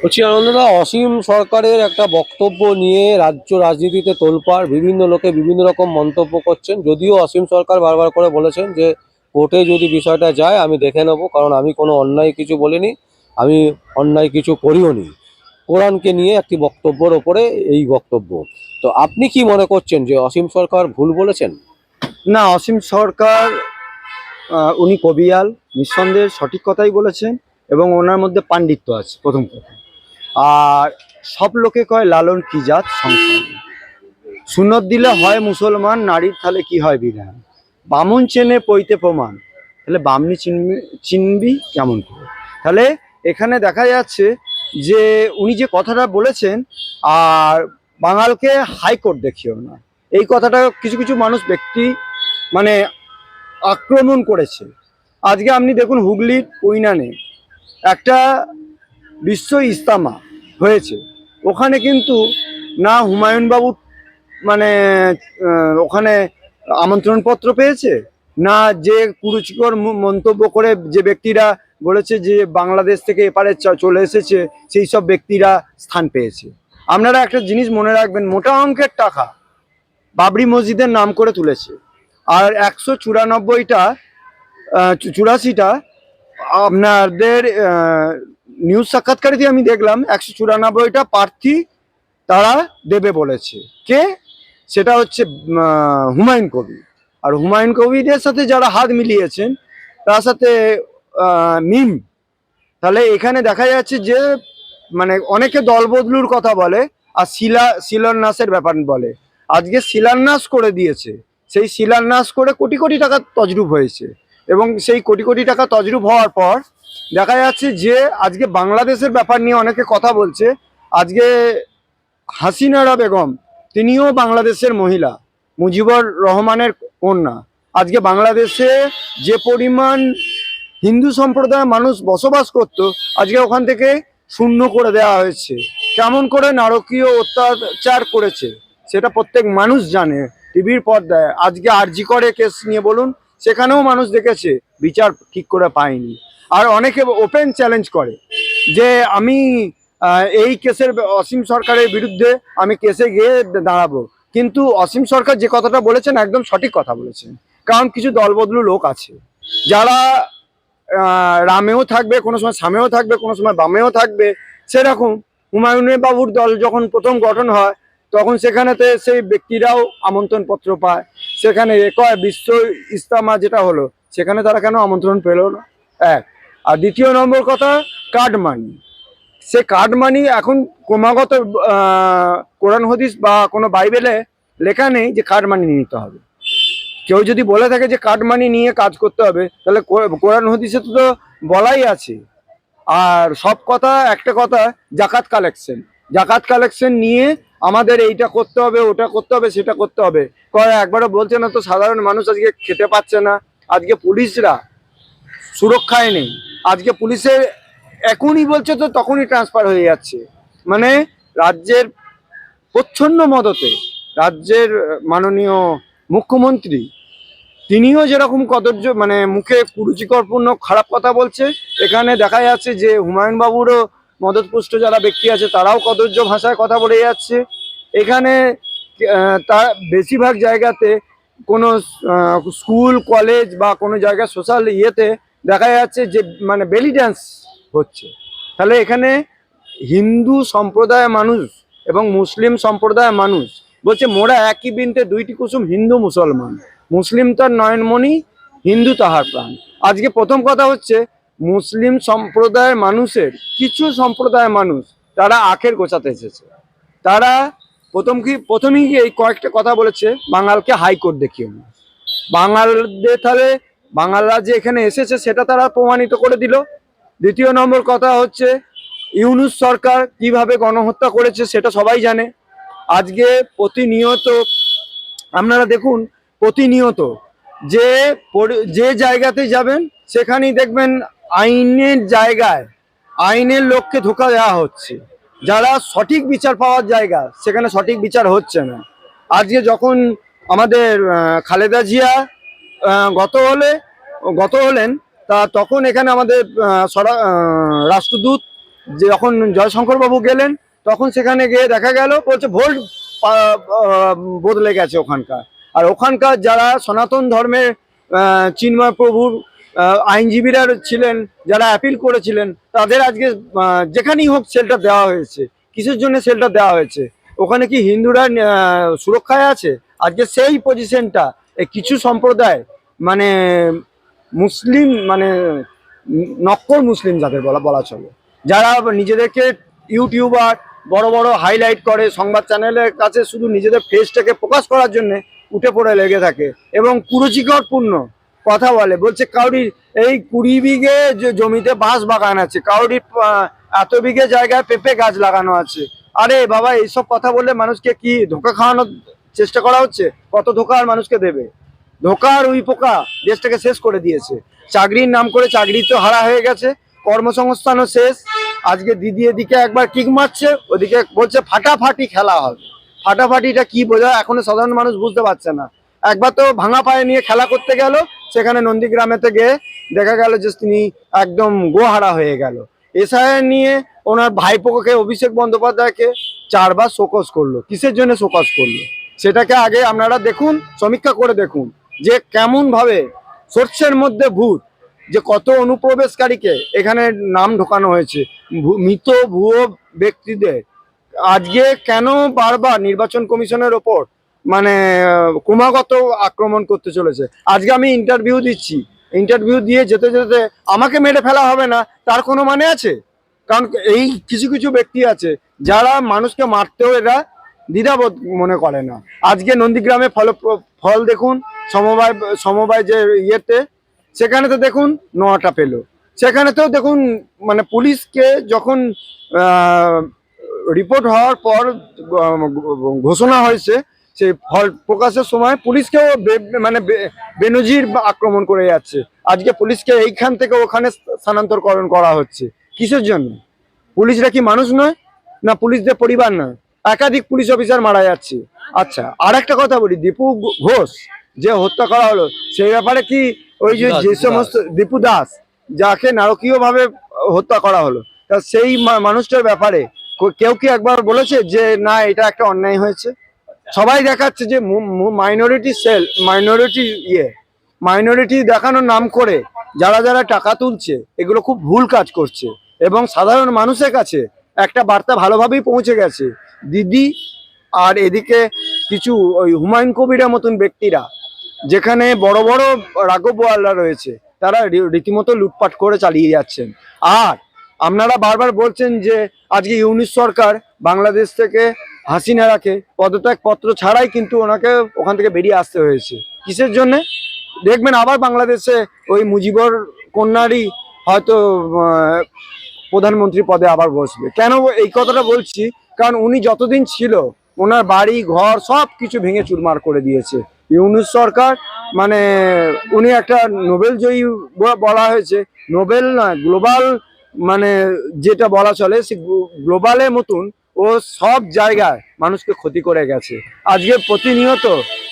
বলছি আনন্দদা, অসীম সরকারের একটা বক্তব্য নিয়ে রাজ্য রাজনীতিতে তোলপাড়। বিভিন্ন লোকে বিভিন্ন রকম মন্তব্য করছেন। যদিও অসীম সরকার বারবার করে বলেছেন যে কোর্টে যদি বিষয়টা যায় আমি দেখে নেব, কারণ আমি কোনো অন্যায় কিছু বলিনি, আমি অন্যায় কিছু করিও নি। কোরআনকে নিয়ে একটি বক্তব্যের ওপরে এই বক্তব্য। তো আপনি কি মনে করছেন যে অসীম সরকার ভুল বলেছেন? না, অসীম সরকার উনি কবিয়াল, নিঃসন্দেহে সঠিক কথাই বলেছেন। এবং ওনার মধ্যে পাণ্ডিত্য আছে প্রথম কথা। আর সব লোকে কয় লালন কি জাত সংসার, সুন্নত দিলে হয় মুসলমান, নারীর তাহলে কি হয় বিধান, বামুন চেনে পৈতে প্রমাণ, তাহলে বামনি চিনবি কেমন করে। তাহলে এখানে দেখা যাচ্ছে যে উনি যে কথাটা বলেছেন, আর বাঙালকে হাইকোর্ট দেখিও না, এই কথাটা কিছু কিছু মানুষ ব্যক্তি মানে আক্রমণ করেছে। আজকে আপনি দেখুন হুগলির কৈনানে একটা বিশ্ব ইস্তামা হয়েছে, ওখানে কিন্তু না হুমায়ুন বাবু মানে ওখানে আমন্ত্রণপত্র পেয়েছে, না যে কুরুচিকর মন্তব্য করে যে ব্যক্তিরা বলেছে যে বাংলাদেশ থেকে এপারে চলে এসেছে সেই সব ব্যক্তিরা স্থান পেয়েছে। আপনারা একটা জিনিস মনে রাখবেন, মোটা অঙ্কের টাকা বাবরি মসজিদের নাম করে তুলেছে। আর 194টা 84টা আপনাদের নিউজ সাক্ষাৎকারে আমি দেখলাম 194টা প্রার্থী তারা দেবে বলেছে। কে? সেটা হচ্ছে হুমায়ুন কবির। আর হুমায়ুন কবিরের সাথে যারা হাত মিলিয়েছেন তার সাথে মিম। তাহলে এখানে দেখা যাচ্ছে যে মানে অনেকে দল বদলুর কথা বলে, আর শিলান্যাসের ব্যাপার বলে। আজকে শিলান্যাস করে দিয়েছে, সেই শিলান্যাস করে কোটি কোটি টাকা তজরুপ হয়েছে। এবং সেই কোটি কোটি টাকা তজরুপ হওয়ার পর দেখা যাচ্ছে যে আজকে বাংলাদেশের ব্যাপার নিয়ে অনেকে কথা বলছে। আজকে হাসিনারা বেগম, তিনিও বাংলাদেশের মহিলা, মুজিবুর রহমানের কন্যা। আজকে বাংলাদেশে যে পরিমাণ হিন্দু সম্প্রদায়ের মানুষ বসবাস করত, আজকে ওখান থেকে শূন্য করে দেওয়া হয়েছে। কেমন করে নারকীয় অত্যাচার করেছে সেটা প্রত্যেক মানুষ জানে টিভির পর্দায়। আজকে আরজি করে কেস নিয়ে বলুন, সেখানেও মানুষ দেখেছে বিচার ঠিক করে পায়নি। আর অনেকে ওপেন চ্যালেঞ্জ করে যে আমি এই কেসের অসীম সরকারের বিরুদ্ধে আমি কেসে গিয়ে দাঁড়াবো। কিন্তু অসীম সরকার যে কথাটা বলেছেন একদম সঠিক কথা বলেছেন। কারণ কিছু দলবদলু লোক আছে যারা রামেও থাকবে, কোনো সময় সামেও থাকবে, কোনো সময় বামেও থাকবে। সেরকম হুমায়ুনের বাবুর দল যখন প্রথম গঠন হয় তখন সেখানেতে সেই ব্যক্তিরাও আমন্ত্রণ পত্র পায়। সেখানে কয় বিশ্ব ইস্তামা যেটা হলো, সেখানে তারা কেন আমন্ত্রণ পেল না? এক। আর দ্বিতীয় নম্বর কথা, কার্ড মানি। সে কার্ড মানি এখন ক্রমাগত কোরআন হাদিস বা কোনো বাইবেলে লেখা নেই যে কার্ড মানি নিতে হবে। কেউ যদি বলে থাকে যে কার্ড মানি নিয়ে কাজ করতে হবে, তাহলে কোরআন হাদিসে তো বলাই আছে। আর সব কথা একটা কথা, জাকাত কালেকশন, জাকাত কালেকশন নিয়ে আমাদের এইটা করতে হবে, ওটা করতে হবে, সেটা করতে হবে। একবারও বলছে না তো সাধারণ মানুষ আজকে খেতে পাচ্ছে না। আজকে পুলিশরা সুরক্ষায় নেই। আজকে পুলিশের এখনই বলছে তো তখনই ট্রান্সফার হয়ে যাচ্ছে। মানে রাজ্যের প্রচ্ছন্ন মদতে রাজ্যের মাননীয় মুখ্যমন্ত্রী তিনিও যেরকম কদর্য মানে মুখে কুরুচিকরপূর্ণ খারাপ কথা বলছে, এখানে দেখা যাচ্ছে যে হুমায়ুন বাবুরও মদতপুষ্ট যারা ব্যক্তি আছে তারাও কদর্য ভাষায় কথা বলে যাচ্ছে। এখানে তার বেশিরভাগ জায়গাতে কোনো স্কুল কলেজ বা কোনো জায়গায় সোশ্যাল ইয়েতে দেখা যাচ্ছে যে মানে বেলি ড্যান্স হচ্ছে। তাহলে এখানে হিন্দু সম্প্রদায়ের মানুষ এবং মুসলিম সম্প্রদায়ের মানুষ বলছে মোরা একই বিনতে দুইটি কুসুম, হিন্দু মুসলমান, মুসলিম তার নয়নমণি, হিন্দু তাহার প্রাণ। আজকে প্রথম কথা হচ্ছে মুসলিম সম্প্রদায়ের মানুষের কিছু সম্প্রদায়ের মানুষ তারা আখের গোছাতে এসেছে। তারা প্রথমেই এই কয়েকটা কথা বলেছে, বাঙালকে হাইকোর্ট দেখিও না। বাঙালদের তাহলে বাঙালরা যে এখানে এসেছে সেটা তারা প্রমাণিত করে দিল। দ্বিতীয় নম্বর কথা হচ্ছে ইউনূস সরকার কিভাবে গণহত্যা করেছে সেটা সবাই জানে। আজকে প্রতিনিয়ত আপনারা দেখুন, প্রতিনিয়ত যে যে জায়গাতে যাবেন সেখানেই দেখবেন আইনের জায়গায় আইনের লোককে ধোঁকা দেওয়া হচ্ছে। যারা সঠিক বিচার পাওয়ার জায়গা সেখানে সঠিক বিচার হচ্ছে না। আজকে যখন আমাদের খালেদা জিয়া গত হলেন তা তখন এখানে আমাদের রাষ্ট্রদূত যে যখন জয়শঙ্কর বাবু গেলেন তখন সেখানে গিয়ে দেখা গেল বলছে ভোল্ট বদলে গেছে ওখানকার। আর ওখানকার যারা সনাতন ধর্মের চিন্ময় প্রভুর আইনজীবীরা ছিলেন, যারা অ্যাপিল করেছিলেন, তাদের আজকে যেখানেই হোক শেল্টার দেওয়া হয়েছে। কিসের জন্য শেল্টার দেওয়া হয়েছে? ওখানে কি হিন্দুরা সুরক্ষায় আছে? আজকে সেই পজিশনটা কিছু সম্প্রদায় মানে মুসলিম মানে নক্কর মুসলিম যাদের বলা চলে, যারা নিজেদেরকে ইউটিউবার বড় বড় হাইলাইট করে, সংবাদ চ্যানেলের কাছে শুধু নিজেদের ফেসটাকে প্রকাশ করার জন্য উঠে পড়ে লেগে থাকে এবং কুরুচিকরপূর্ণ কথা বলে। বলছে কাউরির এই 20 বিঘে যে জমিতে বাঁশ বাগান আছে, কাউরির এত বিঘে জায়গায় পেঁপে গাছ লাগানো আছে। আরে বাবা, এইসব কথা বললে মানুষকে কি ধোঁকা খাওয়ানোর চেষ্টা করা হচ্ছে? কত ধোঁকা আর মানুষকে দেবে? ধোঁকার ওই পোকা দেশটাকে শেষ করে দিয়েছে। চাকরির নাম করে চাকরি তো হারা হয়ে গেছে, কর্মসংস্থানও শেষ। আজকে দিদি এদিকে একবার কিক মারছে, ওদিকে বলছে ফাটাফাটি খেলা হবে। ফাটাফাটিটা কি বোঝায় এখনো সাধারণ মানুষ বুঝতে পারছে না। একবার তো ভাঙা পায়ে নিয়ে খেলা করতে গেল, সেখানে নন্দীগ্রামেতে গিয়ে দেখা গেল যে তিনি একদম গোহারা হয়ে গেল। এসআইআর নিয়ে ওনার ভাইপোকে অভিষেক বন্দ্যোপাধ্যায়কে 4বার শোকজ করলো। কিসের জন্য শোকজ করলো সেটাকে আগে আপনারা দেখুন, সমীক্ষা করে দেখুন যে কেমন ভাবে সর্ষের মধ্যে ভূত, যে কত অনুপ্রবেশকারীকে এখানে নাম ঢোকানো হয়েছে, মৃত ভুয়ো ব্যক্তিদের। আজকে কেন বারবার নির্বাচন কমিশনের ওপর মানে ক্রমাগত আক্রমণ করতে চলেছে? আজকে আমি ইন্টারভিউ দিচ্ছি, ইন্টারভিউ দিয়ে যেতে যেতে আমাকে মেরে ফেলা হবে না তার কোনো মানে আছে? কারণ এই কিছু কিছু ব্যক্তি আছে যারা মানুষকে মারতেও এরা দ্বিধাবোধ মনে করে না। আজকে নন্দীগ্রামে ফল দেখুন, সমবায় যে ইয়েতে, সেখানে তো দেখুন 9টা পেল। সেখানে তো দেখুন মানে পুলিশকে যখন রিপোর্ট হওয়ার পর ঘোষণা হয়েছে, সেই ফল প্রকাশের সময় পুলিশকেও মানে বেনজির আক্রমণ করে যাচ্ছে। আজকে পুলিশকে এইখান থেকে ওখানে স্থানান্তরকরণ করা হচ্ছে। কিসের জন্য? পুলিশরা কি মানুষ নয়? না পুলিশদের পরিবার নয়? একাধিক পুলিশ অফিসার মারা যাচ্ছে। আচ্ছা, আর একটা কথা বলি, দীপু ঘোষ যে হত্যা করা হলো সেই ব্যাপারে কি ওই যে সমস্ত দীপু দাস যাকে নারকীয় ভাবে হত্যা করা হলো, তা সেই মানুষটার ব্যাপারে কেউ কি একবার বলেছে যে না এটা একটা অন্যায় হয়েছে? সবাই দেখাচ্ছে যে মাইনরিটি দেখানোর নাম করে যারা যারা টাকা তুলছে এগুলো খুব ভুল কাজ করছে এবং সাধারণ মানুষের কাছে একটা বার্তা ভালোভাবেই পৌঁছে গেছে দিদি। আর এদিকে কিছু ওই হুমায়ুন কবিরের মতন ব্যক্তিরা, যেখানে বড় বড় রাঘব বোয়ালরা রয়েছে, তারা রীতিমতো লুটপাট করে চালিয়ে যাচ্ছেন। আর আপনারা বারবার বলছেন যে আজকে ইউনিশ সরকার বাংলাদেশ থেকে হাসিনারাকে পদত্যাগপত্র ছাড়াই কিন্তু ওনাকে ওখান থেকে বেরিয়ে আসতে হয়েছে। কিসের জন্যে? দেখবেন আবার বাংলাদেশে ওই মুজিবর কন্যারই হয়তো প্রধানমন্ত্রী পদে আবার বসবে। কেন এই কথাটা বলছি? কারণ উনি যতদিন ছিল ওনার বাড়ি ঘর সব কিছু ভেঙে চুরমার করে দিয়েছে ইউনূস সরকার। মানে উনি একটা নোবেল জয়ী বলা হয়েছে, নোবেল নয় গ্লোবাল, মানে যেটা বলা চলে সে গ্লোবালের মতন ও সব জায়গায় মানুষকে ক্ষতি করে গেছে। আজকে প্রতিনিয়ত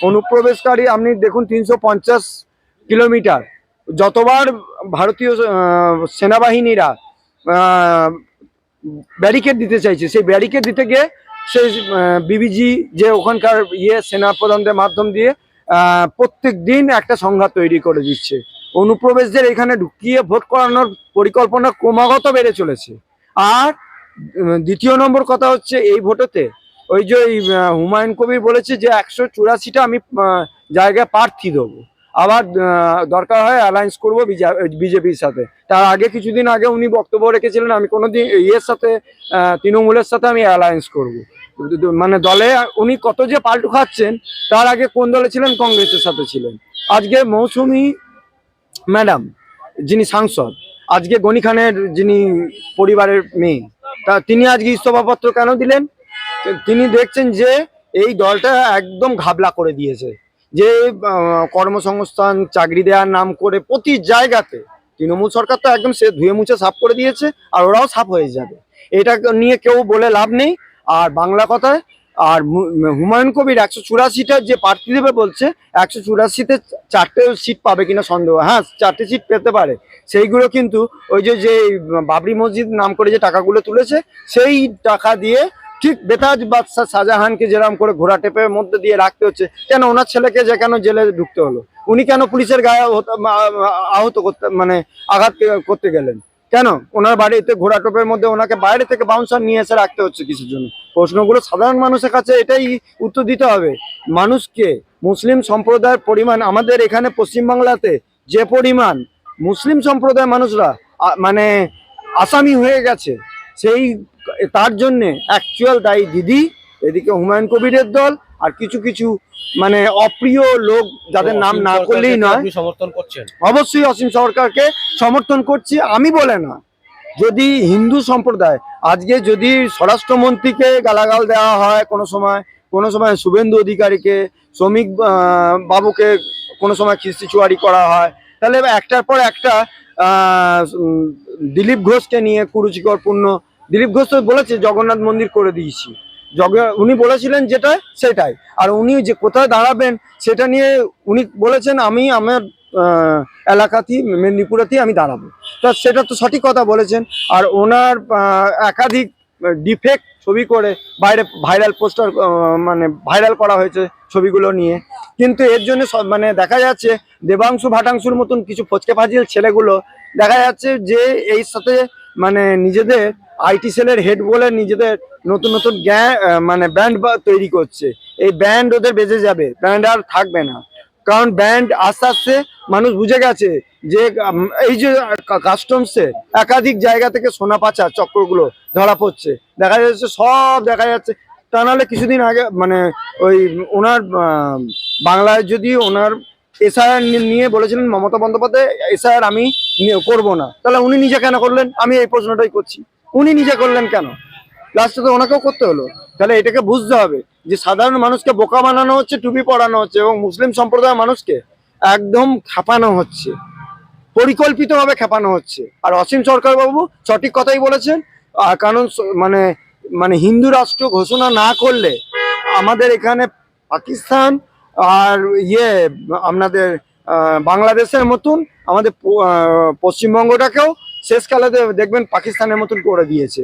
অনুপ্রবেশকারী আপনি দেখুন 350 কিলোমিটার, যতবার ভারতীয় সেনাবাহিনীরা ব্যারিকেড দিতে চাইছে, সেই ব্যারিকেড দিতে গিয়ে সেই বিবিজি যে ওখানকার সেনাপ্রধানদের মাধ্যম দিয়ে প্রত্যেক দিন একটা সংঘাত তৈরি করে দিচ্ছে। অনুপ্রবেশদের এখানে ঢুকিয়ে ভোট করানোর পরিকল্পনা ক্রমাগত বেড়ে চলেছে। আর দ্বিতীয় নম্বর কথা হচ্ছে এই ভোটেতে ওই যে হুমায়ুন কবির বলেছে যে 184টা আমি জায়গায় প্রার্থী দেবো, আবার দরকার হয় অ্যালায়েন্স করবো বিজেপির সাথে। তার আগে কিছুদিন আগে উনি বক্তব্য রেখেছিলেন আমি কোনোদিন সাথে তৃণমূলের সাথে আমি অ্যালায়েন্স করব। মানে দলে উনি কত যে পাল্টু খাচ্ছেন, তার আগে কোন দলে ছিলেন? কংগ্রেসের সাথে ছিলেন। আজকে মৌসুমী ম্যাডাম যিনি সাংসদ, আজকে গনি খানের যিনি পরিবারের মেয়ে, তা তিনি আজকে ইস্তফাপত্র কেন দিলেন? তিনি দেখছেন যে এই দলটা একদম ঘাবলা করে দিয়েছে, যে কর্মসংস্থান চাকরি দেওয়ার নাম করে প্রতি জায়গাতে তৃণমূল সরকার তো একদম সে ধুয়ে মুছে সাফ করে দিয়েছে, আর ওরাও সাফ হয়ে যাবে। এটা নিয়ে কেউ বলে লাভ নেই। আর বাংলা কথায় আর হুমায়ুন কবির 184টা যে প্রার্থী দেবে বলছে, 184তে 4টে সিট পাবে কিনা সন্দেহ। হ্যাঁ, 4টে সিট পেতে পারে। সেইগুলো কিন্তু ওই যে যে বাবরি মসজিদ নাম করে যে টাকাগুলো তুলেছে, সেই টাকা দিয়ে ঠিক বেতাজ বাদশাহ শাহজাহানকে যেরকম করে ঘোড়া টেপের মধ্যে দিয়ে রাখতে হচ্ছে, কেন ওনার ছেলেকে যে কেন জেলে ঢুকতে হলো? উনি কেন পুলিশের গায়ে আহত করতে মানে আঘাত করতে গেলেন? কেন ওনার বাড়িতে ঘোড়া টোপের মধ্যে ওনাকে বাইরে থেকে বাউন্সার নিয়ে এসে রাখতে হচ্ছে কিসের জন্য? প্রশ্নগুলো সাধারণ মানুষের কাছে এটাই উত্তর দিতে হবে মানুষকে। মুসলিম সম্প্রদায়ের পরিমাণ আমাদের এখানে পশ্চিমবাংলাতে যে পরিমাণ মুসলিম সম্প্রদায়ের মানুষরা মানে আসামি হয়ে গেছে, সেই তার জন্যে অ্যাকচুয়াল দায়ী দিদি, এদিকে হুমায়ুন কবিরের দল, আর কিছু কিছু মানে অপ্রিয় লোক যাদের নাম না করলেই নয়। আপনি সমর্থন করছেন? অবশ্যই অসীম সরকারকে সমর্থন করছি, আমি বলে না। যদি হিন্দু সম্প্রদায় আজকে যদি স্বরাষ্ট্রমন্ত্রীকে গালাগাল দেওয়া হয় কোনো সময় শুভেন্দু অধিকারীকে, শ্রমিক বাবুকে কোনো সময় খিস্তিচুয়ারি করা হয়, তাহলে একটার পর একটা দিলীপ ঘোষকে নিয়ে কুরুচিকরপূর্ণ। দিলীপ ঘোষ তো বলেছে জগন্নাথ মন্দির করে দিয়েছি, উনি বলেছিলেন যেটা সেটাই। আর উনি যে কোথায় দাঁড়াবেন সেটা নিয়ে উনি বলেছেন আমি আমার এলাকাতেই মেদিনীপুরেতেই আমি দাঁড়াবো, তা সেটা তো সঠিক কথা বলেছেন। আর ওনার একাধিক ডিফেক্ট ছবি করে বাইরে ভাইরাল পোস্টার মানে ভাইরাল করা হয়েছে ছবিগুলো নিয়ে। কিন্তু এর জন্য মানে দেখা যাচ্ছে দেবাংশু ভাটাংশুর মতন কিছু ফচকে ফাজিল ছেলেগুলো দেখা যাচ্ছে যে এই সাথে মানে নিজেদের আইটি সেলের হেড বলে নিজেদের নতুন নতুন মানে ব্যান্ড তৈরি করছে। এই ব্যান্ড ওদের বেজে যাবে, ব্যান্ড আর থাকবে না। কারণ ব্যান্ড আস্তে আস্তে মানুষ বুঝে গেছে যে এই যে কাস্টমসে একাধিক জায়গা থেকে সোনা পাচার চক্রগুলো ধরা পড়ছে, দেখা যাচ্ছে সব দেখা যাচ্ছে। তা নাহলে কিছুদিন আগে মানে ওই ওনার বাংলায় যদি ওনার এসআইআর নিয়ে বলেছিলেন মমতা বন্দ্যোপাধ্যায় এসআইআর আমি করব না, তাহলে উনি নিজে কেন করলেন? আমি এই প্রশ্নটাই করছি, উনি নিজে করলেন কেন? লাস্টে তো ওনাকেও করতে হলো। তাহলে এটাকে বুঝতে হবে যে সাধারণ মানুষকে বোকা বানানো হচ্ছে, টুপি পরানো হচ্ছে, এবং মুসলিম সম্প্রদায়ের মানুষকে একদম খেপানো হচ্ছে, পরিকল্পিতভাবে খেপানো হচ্ছে। আর অসীম সরকার বাবু সঠিক কথাই বলেছেন। কারণ মানে মানে হিন্দু রাষ্ট্র ঘোষণা না করলে আমাদের এখানে পাকিস্তান আর আপনাদের বাংলাদেশের মতন আমাদের পশ্চিমবঙ্গটাকেও শেষকালে দেখবেন পাকিস্তানের মতন করে দিয়েছে।